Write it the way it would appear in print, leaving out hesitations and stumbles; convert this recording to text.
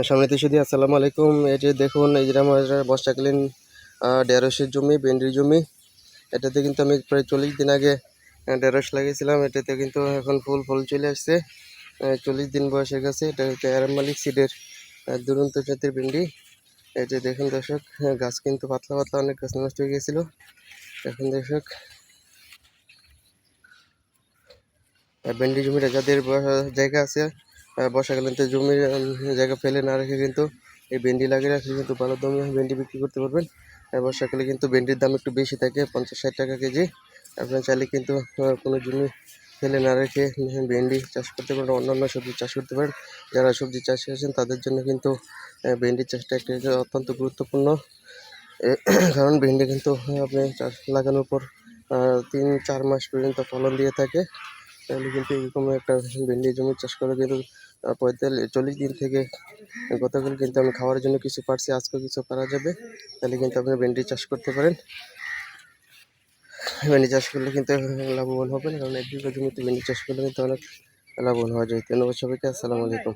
সামনে শুধু আসসালামু আলাইকুম। এই যে দেখুন, এই যে আমার বর্ষাকালীন ঢেঁড়সের জমি, ভেন্ডির জমি। এটাতে কিন্তু আমি প্রায় 40 দিন আগে ঢেঁড়স লাগিয়েছিলাম। এটাতে কিন্তু এখন ফুল চলে আসছে। 40 দিন বয়স হয়ে গেছে। এটা হচ্ছে আরাম মালিক সিডের দুরন্ত জাতের ভেন্ডি। এই যে দেখুন দর্শক, গাছ কিন্তু পাতলা পাতলা অনেক গাছ নষ্ট হয়ে গেছিলো। এখন দর্শক, ভেন্ডি জমিটা যাদের জায়গা আছে, বর্ষাকালীন তো জমির জায়গা ফেলে না রেখে কিন্তু এই ভেন্ডি লাগিয়ে রাখলে কিন্তু ভালো দামে ভেন্ডি বিক্রি করতে পারবেন। বর্ষাকালে কিন্তু ভেন্ডির দাম একটু বেশি থাকে, 50-60 টাকা কেজি। আপনার চাইলে কিন্তু কোনো জমি ফেলে না রেখে ভেন্ডি চাষ করতে পারেন, অন্যান্য সবজি চাষ করতে পারেন। যারা সবজি চাষ করেছেন তাদের জন্য কিন্তু ভেন্ডি চাষটা একটা অত্যন্ত গুরুত্বপূর্ণ। কারণ ভেন্ডি কিন্তু আপনি চাষ লাগানোর পর 3-4 মাস পর্যন্ত ফলন দিয়ে থাকে। তাহলে কিন্তু এরকম একটা ভেন্ডি জমি চাষ করা কিন্তু 40 দিন থেকে, গতকাল কিন্তু আমি খাওয়ার জন্য কিছু পারছি, আজকেও কিছু পারা যাবে। তাহলে কিন্তু আপনি ভেন্ডি চাষ করতে পারেন। ভেন্ডি চাষ করলে কিন্তু লাভবান হবেন, কারণ 1 বিঘা জমিতে ভেন্ডি চাষ করলে কিন্তু অনেক লাভবান হওয়া যায়। ধন্যবাদ সবাইকে। আসসালামু আলাইকুম।